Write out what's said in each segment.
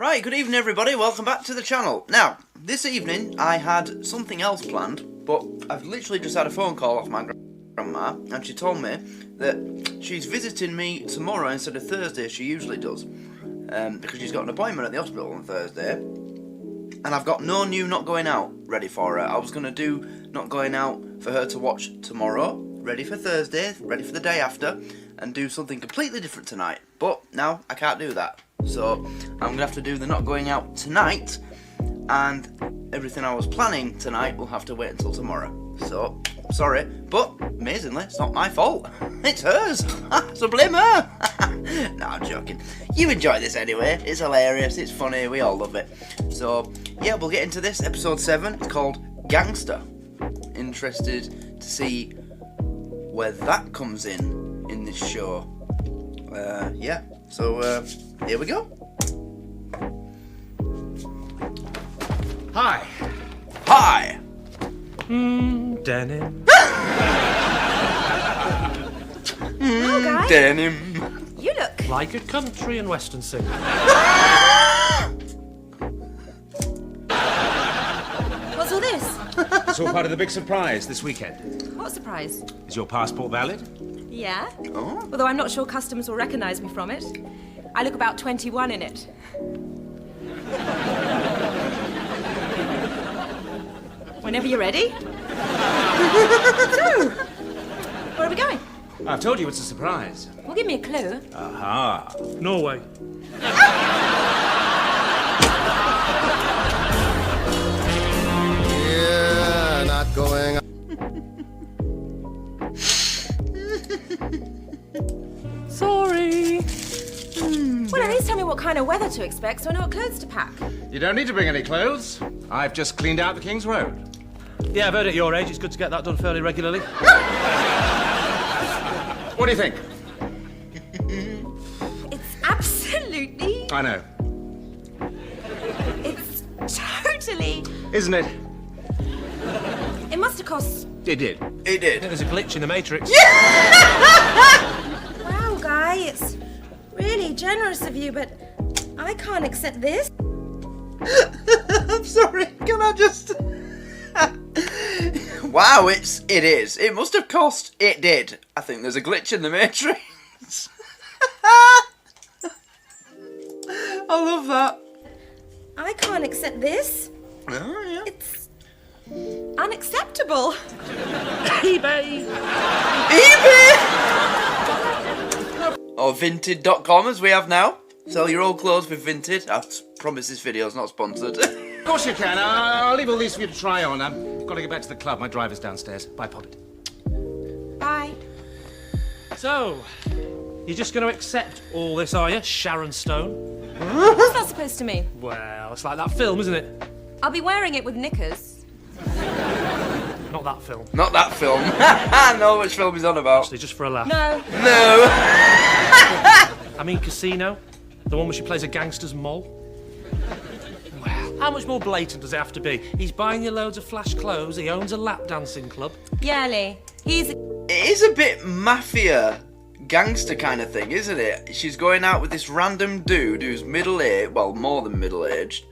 Right, good evening everybody, welcome back to the channel. Now, this evening I had something else planned, but I've literally just had a phone call off my grandma, and she told me that she's visiting me tomorrow instead of Thursday as she usually does, because she's got an appointment at the hospital on Thursday, and I've got no new Not Going Out ready for her. I was going to do Not Going Out for her to watch tomorrow, ready for Thursday, ready for the day after, and do something completely different tonight, but now I can't do that. So I'm going to have to do the Not Going Out tonight, and everything I was planning tonight will have to wait until tomorrow. So, sorry, but amazingly, it's not my fault. It's hers. So blame her. No, I'm joking. You enjoy this anyway. It's hilarious, it's funny, we all love it. So, yeah, we'll get into this. Episode 7, it's called Gangster. Interested to see where that comes in this show. Yeah, so here we go. Hi. Hi. Denim. Oh, guys. Denim. You look Like a country and western singer. What's all this? It's all part of the big surprise this weekend. What surprise? Is your passport valid? Yeah. Oh. Although I'm not sure customs will recognise me from it. I look about 21 in it. Whenever you're ready. So, where are we going? I've told you it's a surprise. Well, give me a clue. Aha. Norway. Yeah, not going. Sorry. Well, at least tell me what kind of weather to expect so I know what clothes to pack. You don't need to bring any clothes. I've just cleaned out the King's Road. Yeah, I've heard at your age it's good to get that done fairly regularly. What do you think? It's absolutely... I know. It's totally... Isn't it? It must have cost... It did. It did. There's a glitch in the Matrix. Wow, Guy, it's really generous of you, but I can't accept this. I'm sorry, can I just... Wow, it is. It must have cost... It did. I think there's a glitch in the Matrix. I love that. I can't accept this. Oh, yeah. It's unacceptable. eBay. eBay! Or Vinted.com as we have now. Sell your old clothes with Vinted. I promise this video's not sponsored. Of course you can. I'll leave all these for you to try on. I've got to get back to the club. My driver's downstairs. Bye, Poppet. Bye. So, you're just going to accept all this, are you, Sharon Stone? What's that supposed to mean? Well, it's like that film, isn't it? I'll be wearing it with knickers. Not that film. Not that film. I know which film he's on about. Actually, just for a laugh. No. No. I mean Casino, the one where she plays a gangster's mole. Well, how much more blatant does it have to be? He's buying you loads of flash clothes, he owns a lap dancing club. Yeah, Lee. He's... It is a bit mafia gangster kind of thing, isn't it? She's going out with this random dude who's middle-aged, well, more than middle-aged.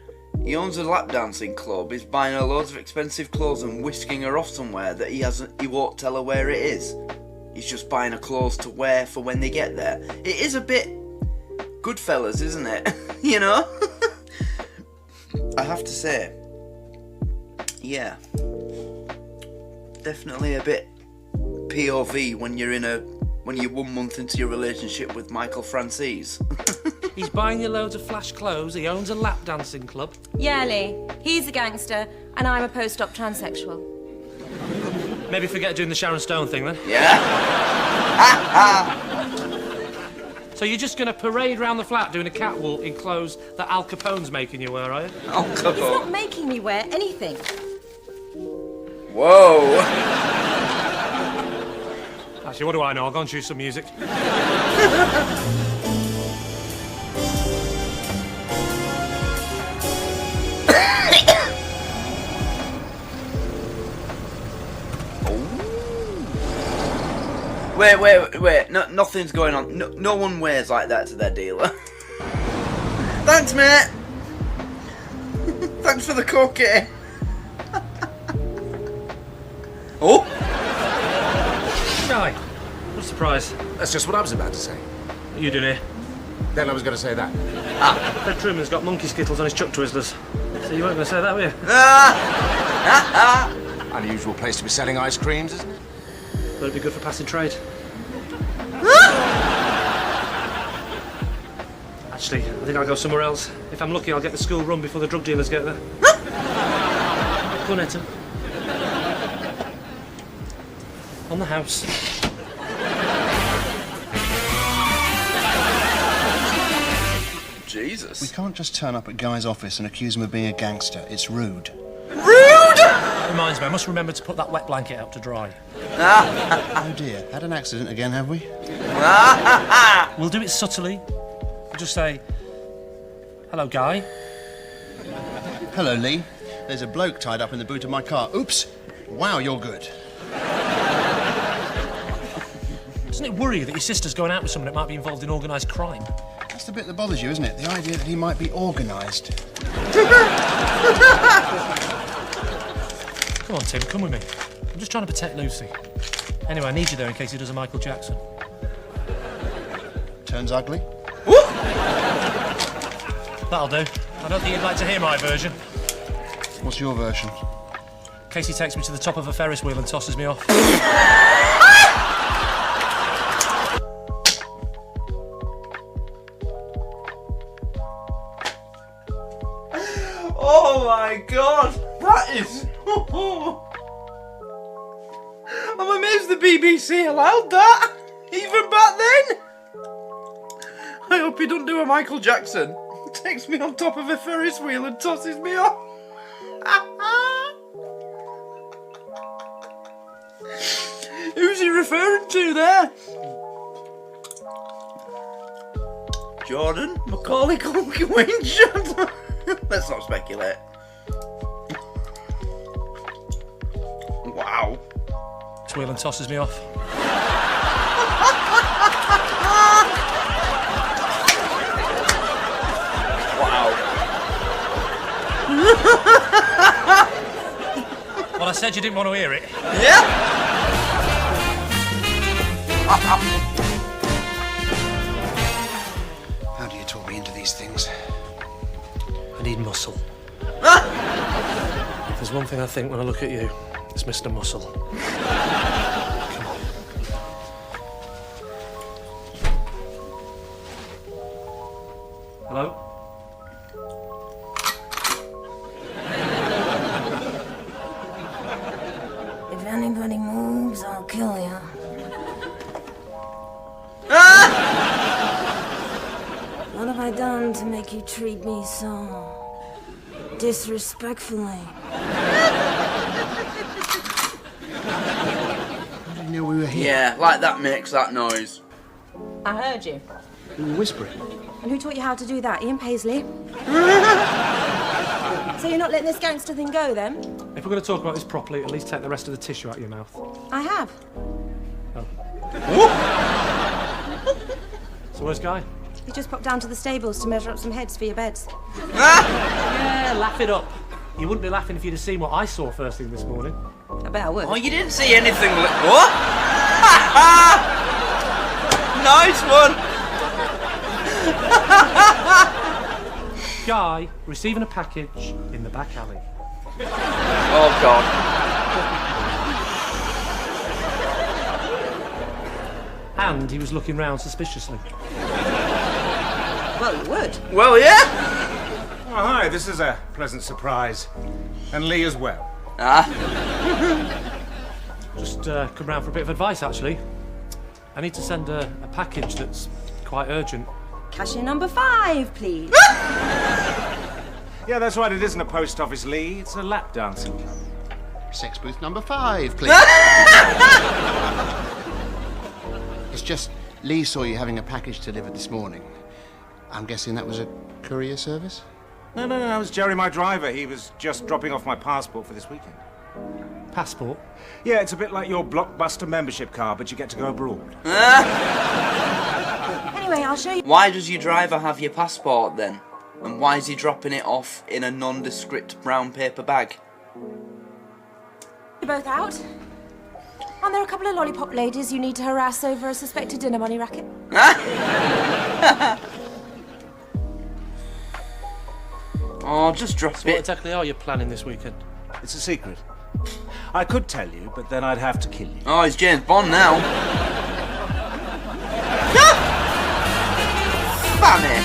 He owns a lap dancing club, he's buying her loads of expensive clothes and whisking her off somewhere that he won't tell her where it is. He's just buying her clothes to wear for when they get there. It is a bit Goodfellas, isn't it? You know? I have to say, yeah. Definitely a bit POV when you're 1 month into your relationship with Michael Francis. He's buying you loads of flash clothes, he owns a lap dancing club. Yeah, Lee. He's a gangster, and I'm a post-op transsexual. Maybe forget doing the Sharon Stone thing then. Yeah? So you're just going to parade around the flat doing a catwalk in clothes that Al Capone's making you wear, are you? Al He's Capone. not making me wear anything. Whoa. Actually, what do I know? I'll go and choose some music. Wait. No, nothing's going on. No one wears like that to their dealer. Thanks, mate. Thanks for the cookie. Oh! Guy, what a surprise. That's just what I was about to say. What are you doing here? Then I was going to say that. Fred Truman's got monkey skittles on his chuck twizzlers. So you weren't going to say that, were you? Unusual place to be selling ice creams, isn't it? But it'd be good for passing trade. Actually, I think I'll go somewhere else. If I'm lucky, I'll get the school run before the drug dealers get there. Go on, Eton. On the house. Jesus. We can't just turn up at Guy's office and accuse him of being a gangster. It's rude. Rude! Reminds me, I must remember to put that wet blanket out to dry. Oh dear, had an accident again, have we? We'll do it subtly. We'll just say, hello, Guy. Hello, Lee. There's a bloke tied up in the boot of my car. Oops. Wow, you're good. Doesn't it worry you that your sister's going out with someone that might be involved in organised crime? That's the bit that bothers you, isn't it? The idea that he might be organised. Come on, Tim, come with me. I'm just trying to protect Lucy. Anyway, I need you there in case he does a Michael Jackson. Turns ugly. That'll do. I don't think you'd like to hear my version. What's your version? In case he takes me to the top of a Ferris wheel and tosses me off. Oh my god! That is... I'm amazed the BBC allowed that! Even back then! I hope he don't do a Michael Jackson. Takes me on top of a Ferris wheel and tosses me off. Who's he referring to there? Jordan? Macaulay Culkin, Wayne Johnson? Let's not speculate. Wow. Wheel and tosses me off. Wow. Well, I said you didn't want to hear it. Yeah? How do you talk me into these things? I need muscle. If there's one thing I think when I look at you, it's Mr. Muscle. Come on. Hello? If anybody moves, I'll kill you. What have I done to make you treat me so disrespectfully? How did you know we were here? Yeah, like that makes that noise. I heard you. We were whispering. And who taught you how to do that? Ian Paisley? So you're not letting this gangster thing go, then? If we're going to talk about this properly, at least take the rest of the tissue out of your mouth. I have. So where's Guy? He just popped down to the stables to measure up some heads for your beds. Yeah, laugh it up. You wouldn't be laughing if you'd have seen what I saw first thing this morning. I bet I would. Oh, you didn't see anything what? Nice one! Guy receiving a package in the back alley. Oh, God. And he was looking round suspiciously. Well, you would. Well, yeah. Oh, hi, this is a pleasant surprise. And Lee as well. Just come round for a bit of advice, actually. I need to send a package that's quite urgent. Cashier number 5, please. Yeah, that's right, it isn't a post office, Lee. It's a lap dancing club. Sex booth number 5, please. It's just Lee saw you having a package delivered this morning. I'm guessing that was a courier service? No, it was Jerry, my driver. He was just dropping off my passport for this weekend. Passport? Yeah, it's a bit like your Blockbuster membership card, but you get to go abroad. Anyway, I'll show you. Why does your driver have your passport then? And why is he dropping it off in a nondescript brown paper bag? You're both out? Aren't there a couple of lollipop ladies you need to harass over a suspected dinner money racket? Oh, just drop So what it. exactly are you planning this weekend? It's a secret. I could tell you, but then I'd have to kill you. Oh, it's James Bond now. Fanny.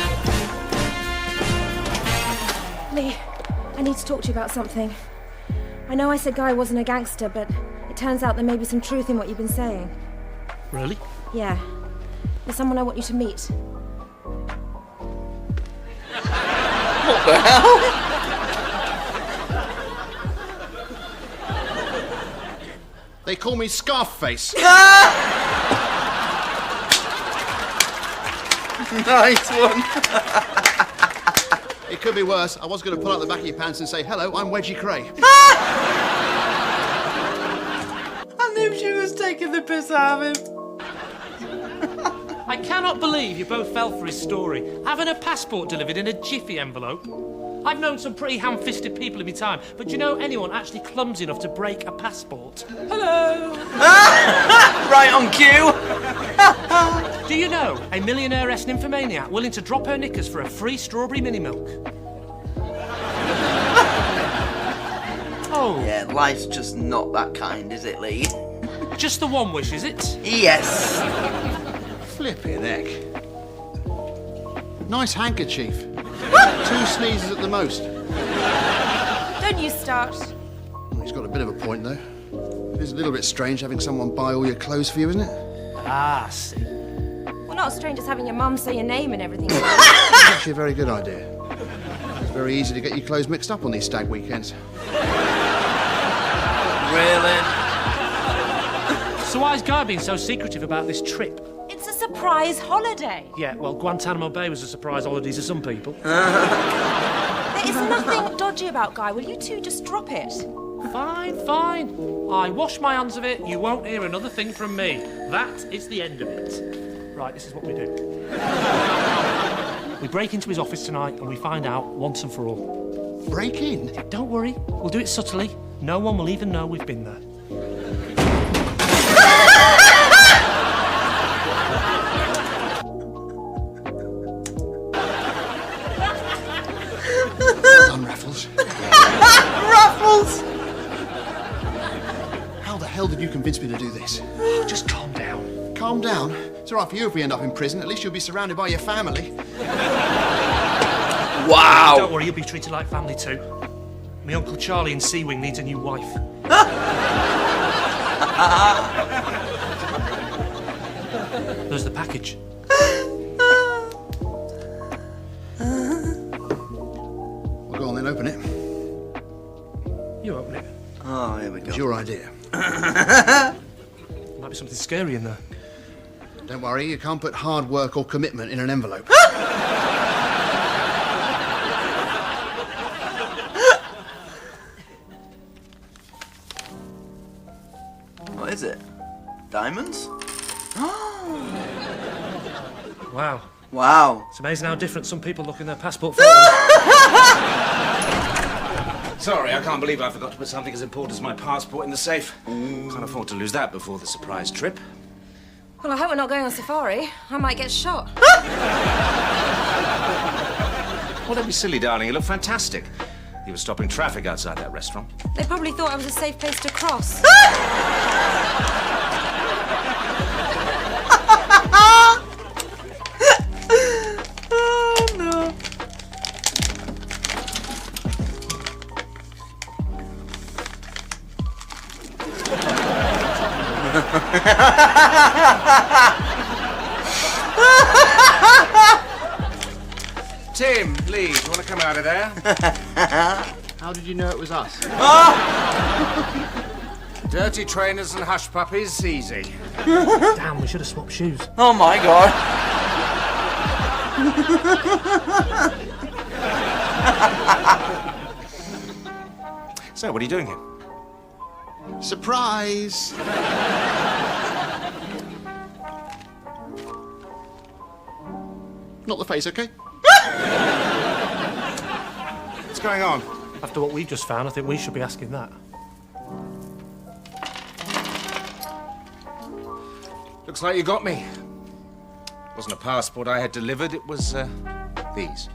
Lee, I need to talk to you about something. I know I said Guy wasn't a gangster, but it turns out there may be some truth in what you've been saying. Really? Yeah. There's someone I want you to meet. What the hell? They call me Scarface. Nice one. It could be worse. I was going to pull out the back of your pants and say, hello, I'm Wedgie Cray. I knew she was taking the piss out of him. I cannot believe you both fell for his story. Having a passport delivered in a jiffy envelope. I've known some pretty ham-fisted people in my time, but do you know anyone actually clumsy enough to break a passport? Hello! Right on cue. Do you know a millionaire-esque nymphomaniac willing to drop her knickers for a free strawberry mini-milk? Oh, Yeah, life's just not that kind, is it, Lee? just the one wish, is it? Yes. Flipping heck. Nice handkerchief. 2 sneezes at the most. Don't you start. Well, he's got a bit of a point, though. It is a little bit strange having someone buy all your clothes for you, isn't it? Ah, see. Well, not as strange as having your mum say your name and everything. It's actually a very good idea. It's very easy to get your clothes mixed up on these stag weekends. Really? So why is Guy being so secretive about this trip? It's a surprise holiday. Yeah, well, Guantanamo Bay was a surprise holiday to some people. There is nothing dodgy about Guy. Will you two just drop it? Fine, fine. I wash my hands of it. You won't hear another thing from me. That is the end of it. Right, this is what we do. We break into his office tonight and we find out once and for all. Break in? Don't worry, we'll do it subtly. No one will even know we've been there. Well done, Raffles. Raffles! How the hell did you convince me to do this? Just calm down. Calm down. It's all right for you if we end up in prison. At least you'll be surrounded by your family. Wow. Don't worry, you'll be treated like family too. My Uncle Charlie in Sea Wing needs a new wife. There's the package. Well, go on then, open it. You open it. Oh, here we It's go. your idea. Might be something scary in there. Don't worry, you can't put hard work or commitment in an envelope. What is it? Diamonds? Wow. Wow. It's amazing how different some people look in their passport photos. Sorry, I can't believe I forgot to put something as important as my passport in the safe. Can't afford to lose that before the surprise trip. Well, I hope we're not going on safari. I might get shot. Well, don't be silly, darling. You look fantastic. You were stopping traffic outside that restaurant. They probably thought I was a safe place to cross. Oh, no. Tim, Lee, do you want to come out of there? How did you know it was us? Dirty trainers and hush puppies, easy. Damn, we should have swapped shoes. Oh my god. So, what are you doing here? Surprise! Not the face, okay? going on? After what we just found, I think we should be asking that. Looks like you got me. Wasn't a passport I had delivered, it was, these.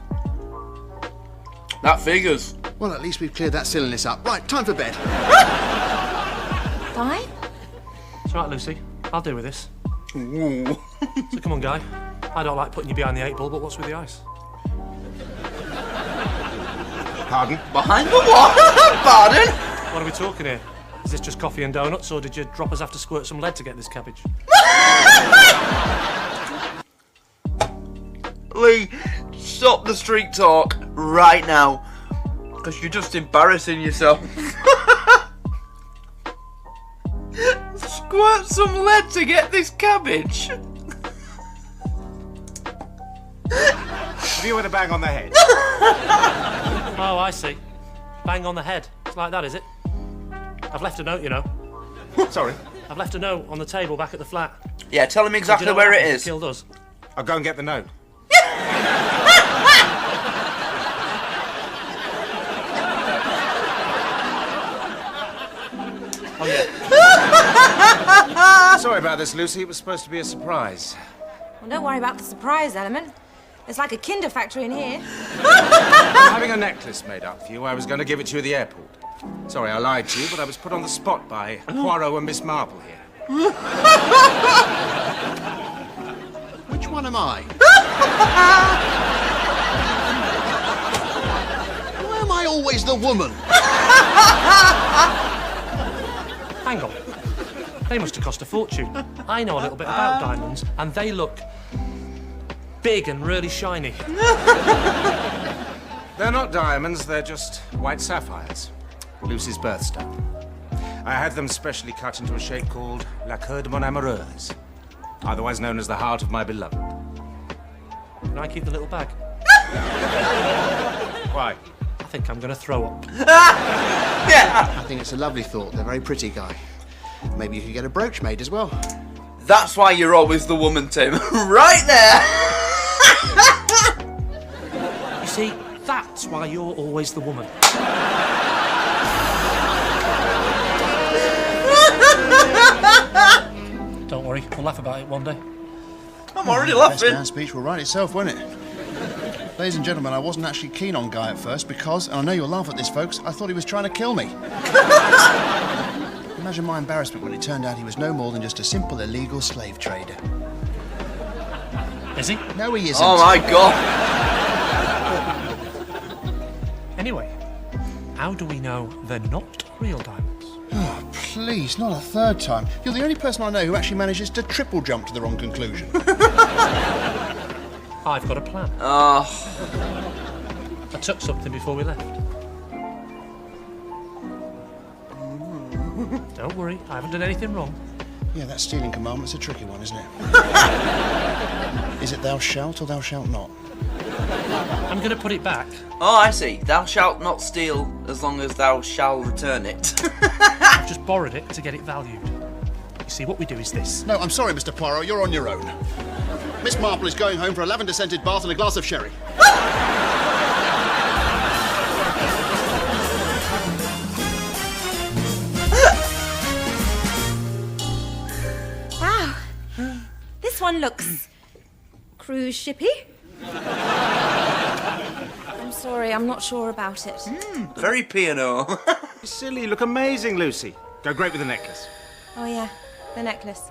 That figures. Well, at least we've cleared that silliness up. Right, time for bed. Guy? It's right, Lucy. I'll deal with this. Ooh. So come on, Guy. I don't like putting you behind the 8 ball, but what's with the ice? Pardon? Behind the what? Pardon? What are we talking here? Is this just coffee and donuts, or did you drop us have to squirt some lead to get this cabbage? Lee, stop the street talk right now. Because you're just embarrassing yourself. Squirt some lead to get this cabbage. Have you had a bang on the head? Oh, I see. Bang on the head. It's like that, is it? I've left a note, you know. Sorry. I've left a note on the table back at the flat. Yeah, tell him exactly Do you know where what it happened? is. Killed us. I'll go and get the note. Oh, yeah. Sorry about this, Lucy. It was supposed to be a surprise. Well, don't worry about the surprise element. It's like a kinder factory in here. I'm having a necklace made up for you. I was going to give it to you at the airport. Sorry, I lied to you, but I was put on the spot by Poirot and Miss Marple here. Which one am I? Why am I always the woman? Hang on. They must have cost a fortune. I know a little bit about diamonds, and they look big and really shiny. They're not diamonds, they're just white sapphires. Lucy's birthstone. I had them specially cut into a shape called La Coeur de mon amoureuse, otherwise known as the heart of my beloved. Can I keep the little bag? Why? I think I'm going to throw up. Yeah. I think it's a lovely thought. They're very pretty, Guy. Maybe you could get a brooch made as well. That's why you're always the woman, Tim. Right there. You see, that's why you're always the woman. Don't worry, we'll laugh about it one day. I'm already Best laughing. man speech will write itself, won't it? Ladies and gentlemen, I wasn't actually keen on Guy at first because, and I know you'll laugh at this, folks, I thought he was trying to kill me. Imagine my embarrassment when it turned out he was no more than just a simple illegal slave trader. Is he? No, he isn't. Oh my god. Anyway, how do we know they're not real diamonds? Oh, please, not a third time. You're the only person I know who actually manages to triple jump to the wrong conclusion. I've got a plan. Oh. I took something before we left. Don't worry, I haven't done anything wrong. Yeah, that stealing commandment's a tricky one, isn't it? Is it thou shalt or thou shalt not? I'm going to put it back. Oh, I see. Thou shalt not steal as long as thou shalt return it. I've just borrowed it to get it valued. You see, what we do is this. No, I'm sorry, Mr. Poirot, you're on your own. Miss Marple is going home for a lavender-scented bath and a glass of sherry. Wow. This one looks cruise shippy. I'm sorry, I'm not sure about it. Very P&O. Silly, you look amazing, Lucy. Go great with the necklace. Oh, yeah, the necklace.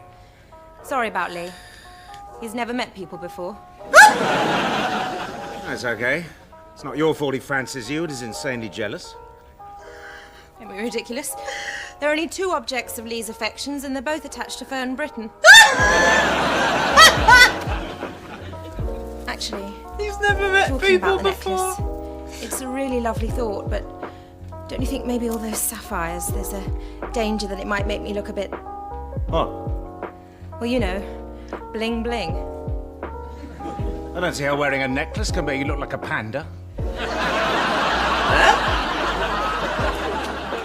Sorry about Lee. He's never met people before. That's okay. It's not your fault he fancies you, it is insanely jealous. Don't be ridiculous. There are only 2 objects of Lee's affections, and they're both attached to Fern Britain. Actually, He's never met talking people about the before. necklace, it's a really lovely thought, but don't you think maybe all those sapphires, there's a danger that it might make me look a bit, What? well, you know, bling bling. I don't see how wearing a necklace can make you look like a panda.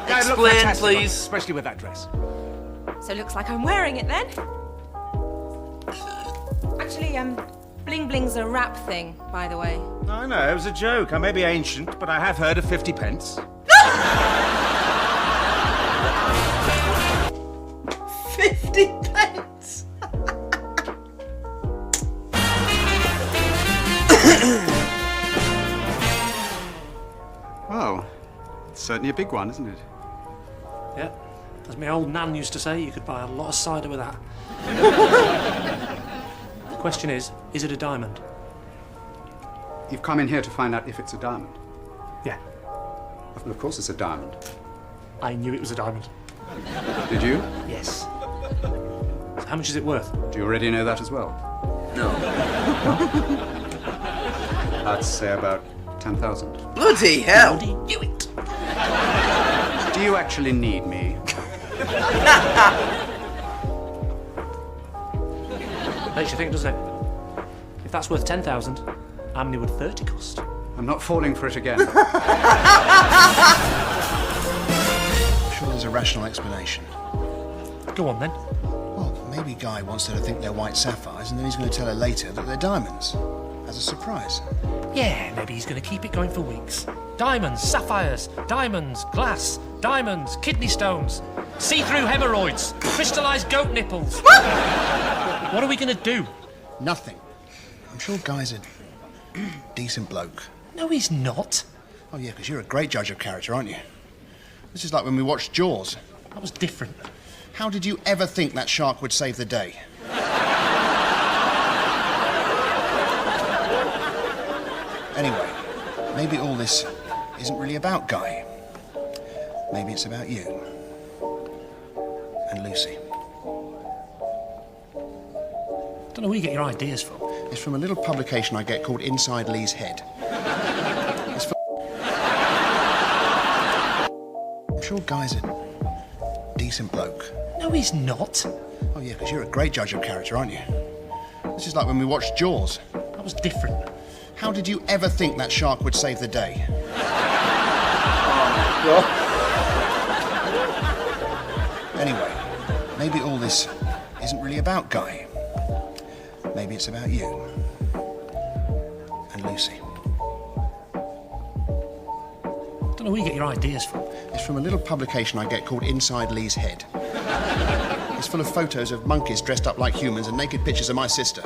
Guys, look Explain, fantastic on you, please. especially with that dress. So it looks like I'm wearing it then. Actually, Bling bling's a rap thing, by the way. I know, it was a joke. I may be ancient, but I have heard of 50 pence. 50 pence! Well, it's certainly a big one, isn't it? Yeah. As my old nan used to say, you could buy a lot of cider with that. The question is it a diamond? You've come in here to find out if it's a diamond. Yeah. Of course it's a diamond. I knew it was a diamond. Did you? Yes. So how much is it worth? Do you already know that as well? No. I'd say about 10,000. Bloody hell! Bloody knew it! Do you actually need me? Makes you think, doesn't it? If that's worth 10,000, how many would 30 cost? I'm not falling for it again. I'm sure there's a rational explanation. Go on, then. Well, maybe Guy wants her to think they're white sapphires, and then he's going to tell her later that they're diamonds. As a surprise. Yeah, maybe he's going to keep it going for weeks. Diamonds, sapphires, diamonds, glass, diamonds, kidney stones, see-through hemorrhoids, crystallised goat nipples. What are we going to do? Nothing. I'm sure Guy's a decent bloke. No, he's not. Oh, yeah, because you're a great judge of character, aren't you? This is like when we watched Jaws. That was different. How did you ever think that shark would save the day? Anyway, maybe all this isn't really about Guy. Maybe it's about you. And Lucy. Don't know where you get your ideas from. It's from a little publication I get called Inside Lee's Head. It's for... I'm sure Guy's a decent bloke. No, he's not. Oh, yeah, because you're a great judge of character, aren't you? This is like when we watched Jaws. That was different. How did you ever think that shark would save the day? Anyway, maybe all this isn't really about Guy. Maybe it's about you. And Lucy. Don't know where you get your ideas from. It's from a little publication I get called Inside Lee's Head. It's full of photos of monkeys dressed up like humans and naked pictures of my sister.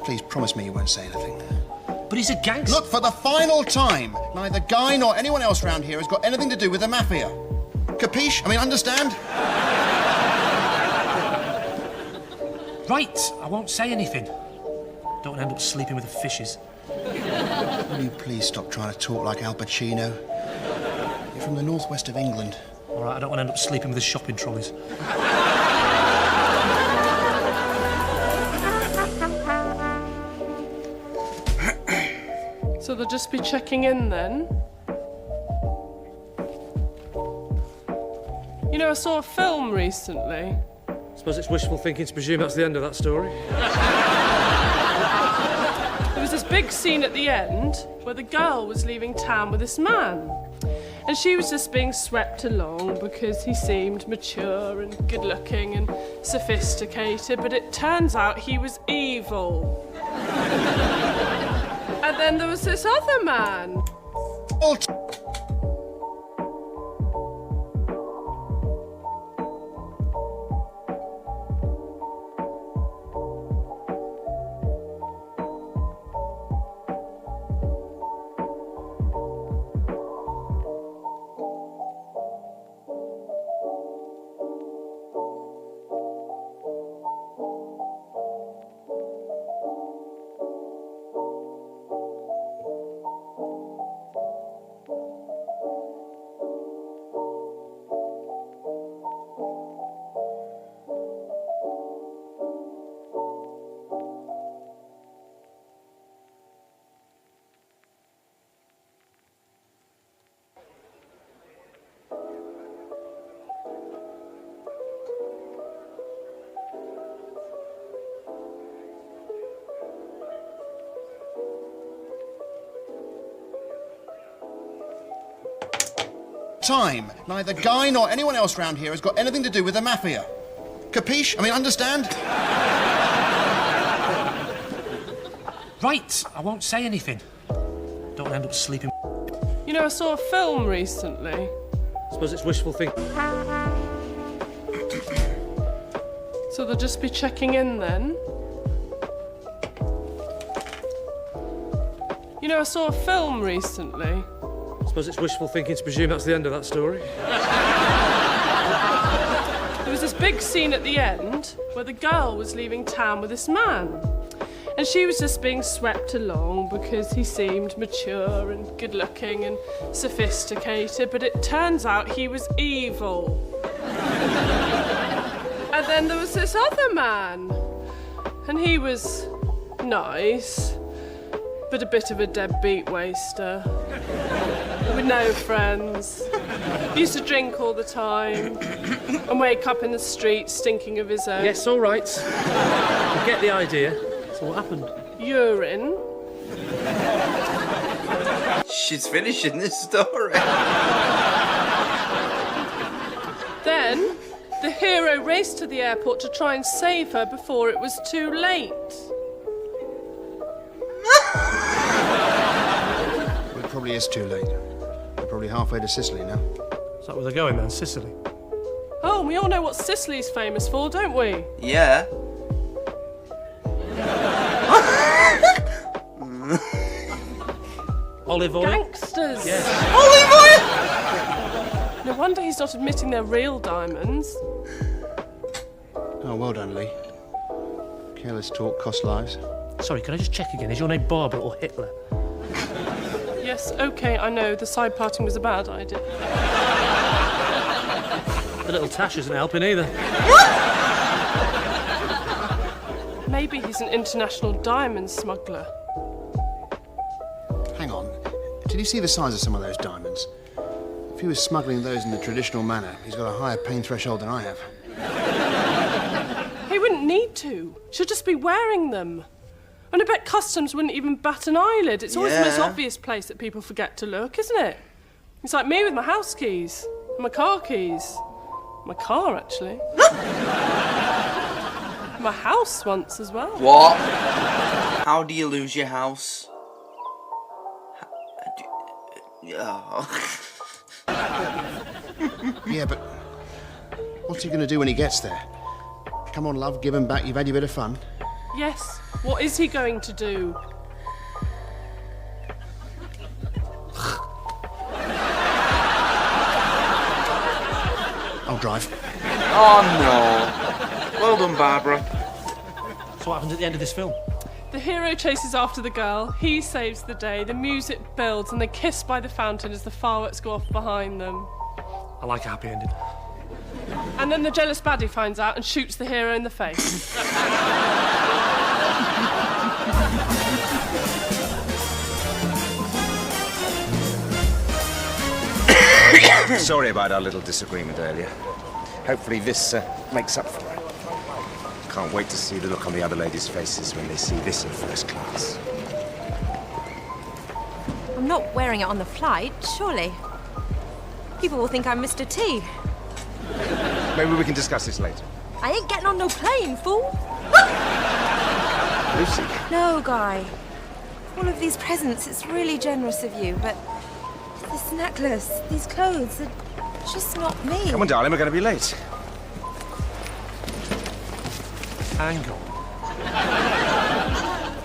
Please promise me you won't say anything. But he's a gangster. Look, for the final time, neither Guy nor anyone else round here has got anything to do with the mafia. Capiche? I mean, understand? Right, I won't say anything. Don't end up sleeping with the fishes. Will you please stop trying to talk like Al Pacino? You're from the northwest of England. All right, I don't want to end up sleeping with the shopping trolleys. So they'll just be checking in then? You know, I saw a film recently. Suppose it's wishful thinking to presume that's the end of that story. There was this big scene at the end where the girl was leaving town with this man. And she was just being swept along because he seemed mature and good-looking and sophisticated, but it turns out he was evil. And then there was this other man. Time. Neither Guy nor anyone else round here has got anything to do with the mafia. Capiche? I mean, understand? Right, I won't say anything. Don't end up sleeping. You know, I saw a film recently. Suppose it's wishful thinking. So they'll just be checking in then? You know, I saw a film recently. Suppose it's wishful thinking to presume that's the end of that story. There was this big scene at the end where the girl was leaving town with this man. And she was just being swept along because he seemed mature and good-looking and sophisticated, but it turns out he was evil. And then there was this other man, and he was nice, but a bit of a deadbeat waster. With no friends. He used to drink all the time and wake up in the street stinking of his own. Yes, all right. I get the idea. So what happened? Urine. She's finishing this story. Then, the hero raced to the airport to try and save her before it was too late. Well, it probably is too late. We're probably halfway to Sicily now. Is that where they're going then, Sicily? Oh, we all know what Sicily's famous for, don't we? Yeah. Olive oil? Gangsters. Yes. Olive oil! No wonder he's not admitting they're real diamonds. Oh, well done, Lee. Careless talk costs lives. Sorry, can I just check again? Is your name Barbara or Hitler? Yes, okay, I know. The side parting was a bad idea. The little Tash isn't helping either. Maybe he's an international diamond smuggler. Hang on. Did you see the size of some of those diamonds? If he was smuggling those in the traditional manner, he's got a higher pain threshold than I have. He wouldn't need to. She'll just be wearing them. And I bet customs wouldn't even bat an eyelid. It's always the most obvious place that people forget to look, isn't it? It's like me with my house keys. And my car keys. My car, actually. My house once as well. What? How do you lose your house? Yeah, but what's he going to do when he gets there? Come on, love, give him back. You've had your bit of fun. Yes. What is he going to do? I'll drive. Oh no. Well done, Barbara. So what happens at the end of this film? The hero chases after the girl, he saves the day, the music builds, and they kiss by the fountain as the fireworks go off behind them. I like a happy ending. And then the jealous baddie finds out and shoots the hero in the face. Sorry about our little disagreement earlier. Hopefully this makes up for it. Can't wait to see the look on the other ladies' faces when they see this in first class. I'm not wearing it on the flight, surely. People will think I'm Mr. T. Maybe we can discuss this later. I ain't getting on no plane, fool. Lucy. No, Guy. All of these presents, it's really generous of you, but this necklace, these clothes, they're just not me. Come on, darling, we're going to be late. Hang on.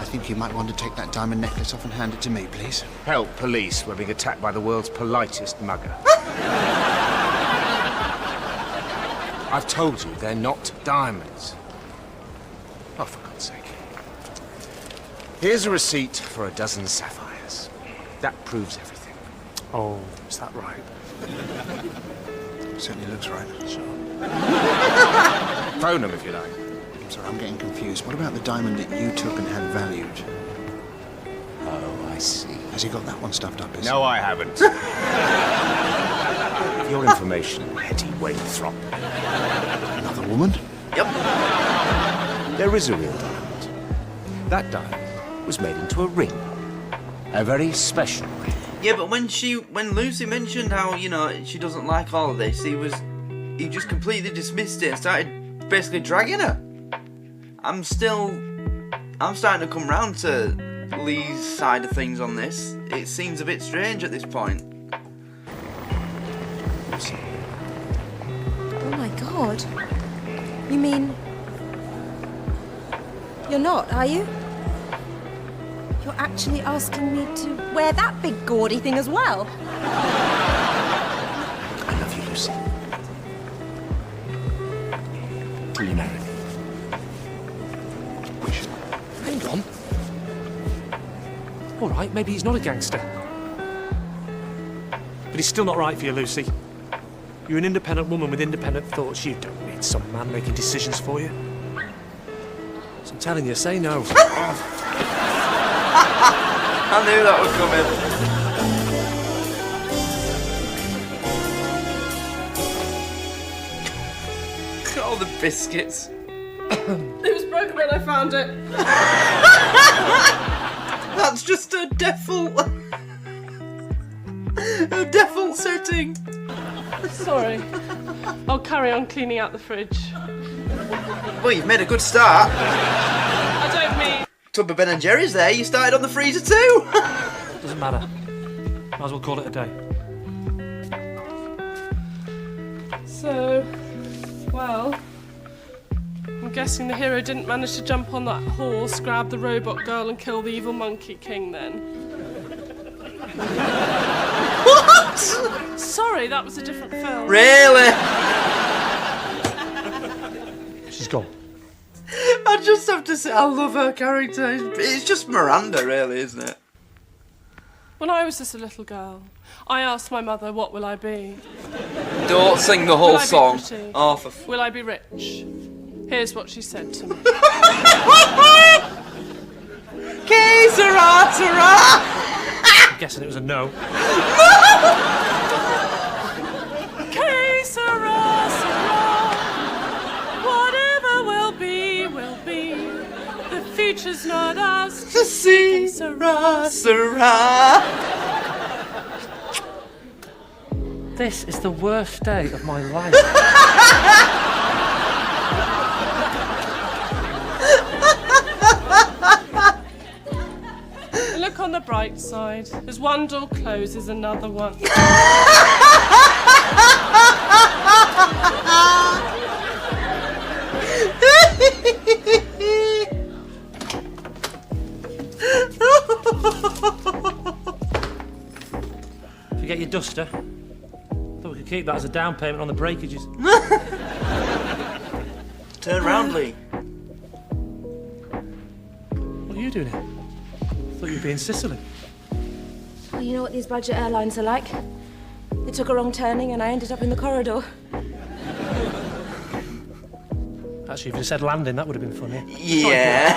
I think you might want to take that diamond necklace off and hand it to me, please. Help, police. We're being attacked by the world's politest mugger. I've told you, they're not diamonds. Oh, for God's sake. Here's a receipt for a dozen sapphires. That proves everything. Oh, is that right? Certainly looks right. Sure. Phone them if you like. I'm sorry, I'm getting confused. What about the diamond that you took and had valued? Oh, I see. Has he got that one stuffed up, is No, I haven't. For your information, Hetty Waithrop. Another woman? Yep. There is a real diamond. That diamond was made into a ring. A very special ring. Yeah, but when Lucy mentioned how, you know, she doesn't like all of this, he just completely dismissed it and started basically dragging her. I'm starting to come round to Lee's side of things on this. It seems a bit strange at this point. Oh my god. You mean... You're not, are you? You're actually asking me to wear that big gaudy thing as well? I love you, Lucy. Will you marry me? Hang on. All right, maybe he's not a gangster. But he's still not right for you, Lucy. You're an independent woman with independent thoughts. You don't need some man making decisions for you. So I'm telling you, say no. I knew that would come in. All the biscuits. It was broken when I found it. That's just a default. A default setting. Sorry. I'll carry on cleaning out the fridge. Well, you've made a good start. I don't mean... Tub of Ben and Jerry's there. You started on the freezer too. Doesn't matter. Might as well call it a day. So, well, I'm guessing the hero didn't manage to jump on that horse, grab the robot girl and kill the evil monkey king then. What? Sorry, that was a different film. Really? She's gone. I just have to say, I love her character. It's just Miranda, really, isn't it? When I was just a little girl, I asked my mother, what will I be? Don't sing the whole Will I be song. pretty? Oh, for Will I be rich? Here's what she said to me. Que sera, sera. I'm guessing it was a no. Que sera, sera. Whatever will be, will be. The future's not ours To see, sera, sera. This is the worst day of my life. Look on the bright side. As one door closes, another one. Forget your duster. Thought we could keep that as a down payment on the breakages. Turn round, Lee. What are you doing here? Thought you'd be in Sicily. Well, you know what these budget airlines are like. They took a wrong turning and I ended up in the corridor. Actually, if you said landing, that would have been funny. Yeah.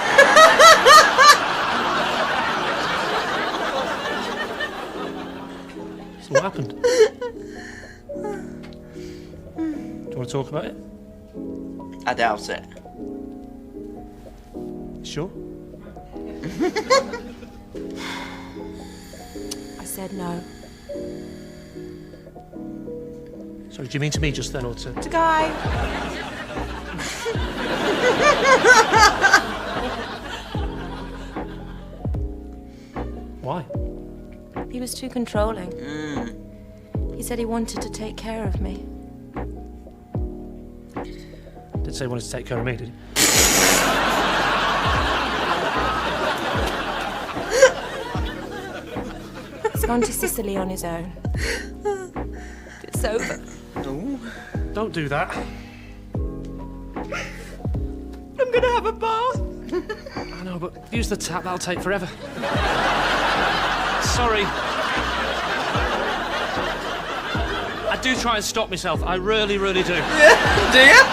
So what happened? Do you want to talk about it? I doubt it. Sure? I said no. Sorry, do you mean to me just then or to... To Guy. Why? He was too controlling. He said he wanted to take care of me. Didn't say he wanted to take care of me, did he? He's gone to Sicily on his own. It's over. No. Don't do that. I'm gonna have a bath. I know, but use the tap, that'll take forever. Sorry. I do try and stop myself. I really, really do. Yeah, do you?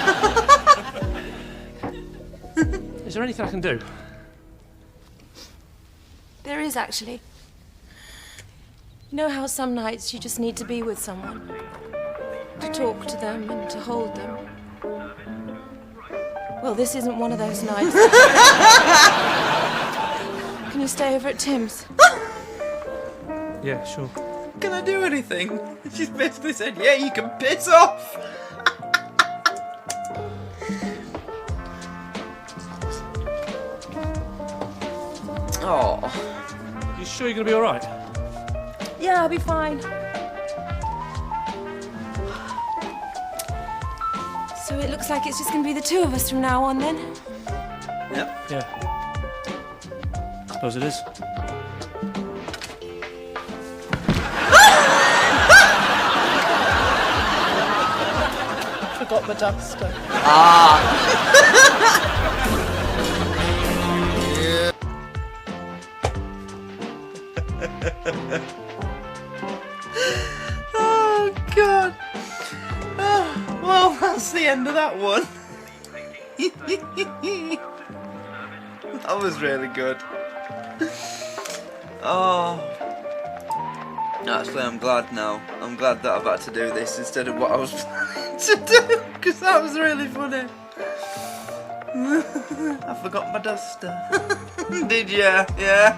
Is there anything I can do? There is, actually. You know how some nights you just need to be with someone? To talk to them and to hold them. Well, this isn't one of those nights. Can you stay over at Tim's? Yeah, sure. Can I do anything? She's basically said, yeah, you can piss off. Oh. You sure you're gonna be all right? Yeah, I'll be fine. So it looks like it's just going to be the two of us from now on, then? Yep. Yeah. I suppose it is. Forgot my duster. Oh, God. Well, that's the end of that one. That was really good. Oh. Actually, I'm glad now. I'm glad that I've had to do this instead of what I was planning to do, because that was really funny. I forgot my duster. Did ya? Yeah.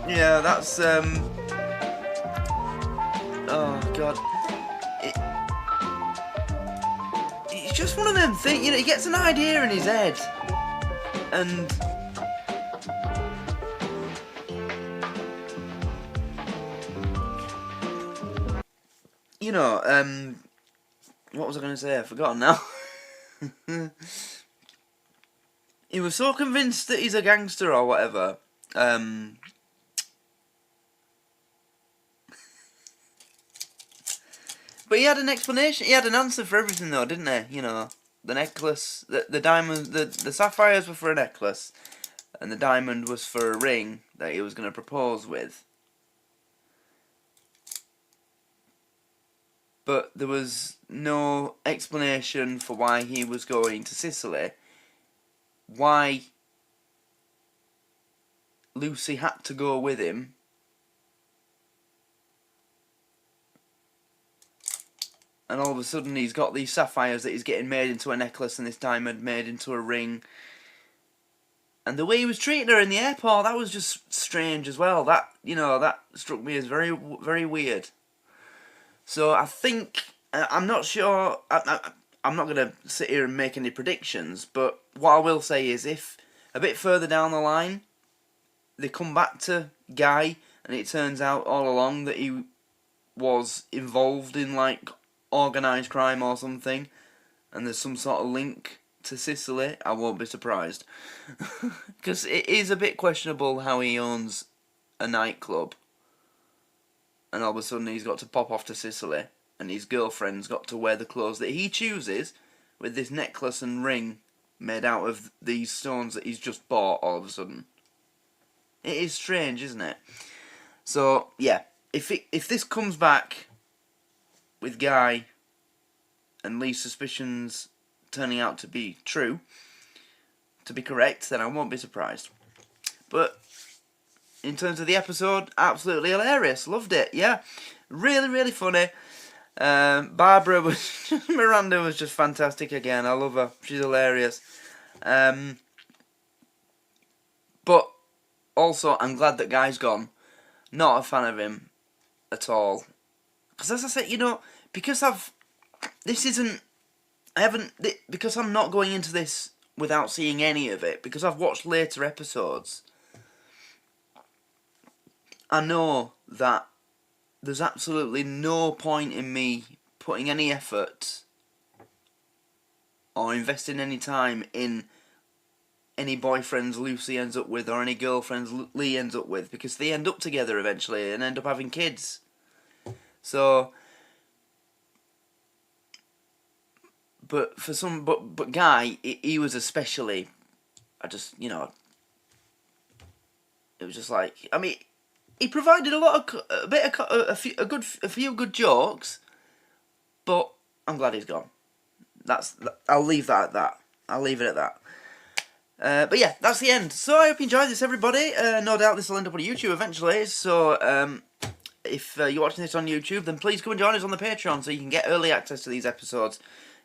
Yeah, that's, oh, God. It's just one of them things, you know, he gets an idea in his head, and... You know, what was I going to say? I've forgotten now. He was so convinced that he's a gangster or whatever. But he had an explanation. He had an answer for everything, though, didn't he? You know, the necklace, the diamond, the sapphires were for a necklace, and the diamond was for a ring that he was going to propose with. But there was no explanation for why he was going to Sicily. Why Lucy had to go with him. And all of a sudden he's got these sapphires that he's getting made into a necklace and this diamond made into a ring. And the way he was treating her in the airport, that was just strange as well. That, you know, that struck me as very, very weird. So I think, I'm not sure, I'm not going to sit here and make any predictions, but what I will say is if a bit further down the line they come back to Guy and it turns out all along that he was involved in like organised crime or something and there's some sort of link to Sicily, I won't be surprised. Because it is a bit questionable how he owns a nightclub and all of a sudden he's got to pop off to Sicily and his girlfriend's got to wear the clothes that he chooses with this necklace and ring made out of these stones that he's just bought all of a sudden. It is strange, isn't it? So, yeah, if this comes back with Guy and Lee's suspicions turning out to be true, to be correct, then I won't be surprised. But in terms of the episode, absolutely hilarious. Loved it, yeah. Really, really funny. Barbara was... Miranda was just fantastic again. I love her. She's hilarious. But also, I'm glad that Guy's gone. Not a fan of him at all. Because as I said, you know, because because I'm not going into this without seeing any of it, because I've watched later episodes, I know that there's absolutely no point in me putting any effort or investing any time in any boyfriends Lucy ends up with or any girlfriends Lee ends up with, because they end up together eventually and end up having kids. So, but Guy, he was especially, I just, you know, it was just like, I mean, he provided a few good jokes, but I'm glad he's gone. I'll leave that at that. I'll leave it at that. But yeah, that's the end. So I hope you enjoyed this, everybody. No doubt this will end up on YouTube eventually. So if you're watching this on YouTube, then please come and join us on the Patreon so you can get early access to these episodes.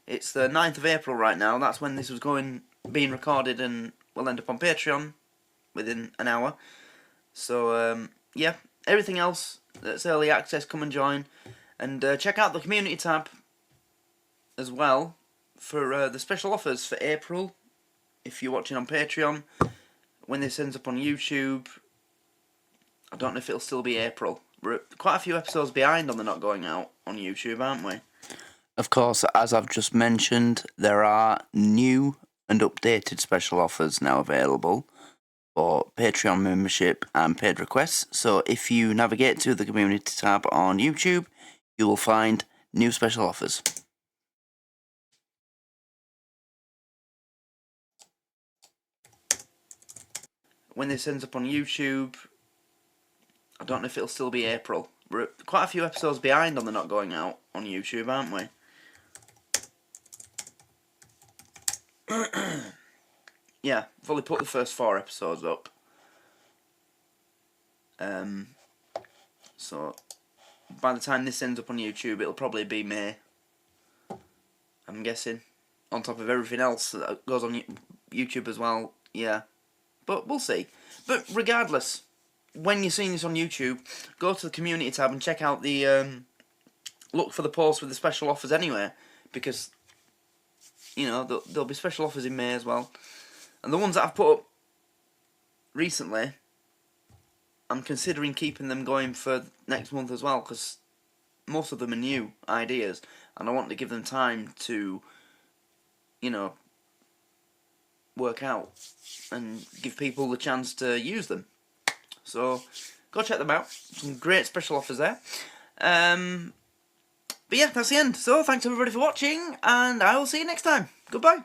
It's the 9th of April right now. That's when this was being recorded and will end up on Patreon within an hour. So yeah, everything else that's early access, come and join. And check out the community tab as well for the special offers for April. If you're watching on Patreon, when this ends up on YouTube, I don't know if it'll still be April. We're quite a few episodes behind on the not going out on YouTube, aren't we? Of course, as I've just mentioned, there are new and updated special offers now available for Patreon membership and paid requests. So if you navigate to the community tab on YouTube, you will find new special offers. When this ends up on YouTube, I don't know if it'll still be April. We're quite a few episodes behind on the not going out on YouTube, aren't we? Yeah, I've only put the first 4 episodes up. So by the time this ends up on YouTube, it'll probably be May, I'm guessing. On top of everything else that goes on YouTube as well, yeah. But we'll see. But regardless, when you're seeing this on YouTube, go to the community tab and check out the look for the post with the special offers anyway, because you know there'll be special offers in May as well. And the ones that I've put up recently, I'm considering keeping them going for next month as well, because most of them are new ideas, and I want to give them time to, you know, work out and give people the chance to use them. So go check them out. Some great special offers there. But yeah, that's the end. So thanks everybody for watching, and I will see you next time. Goodbye.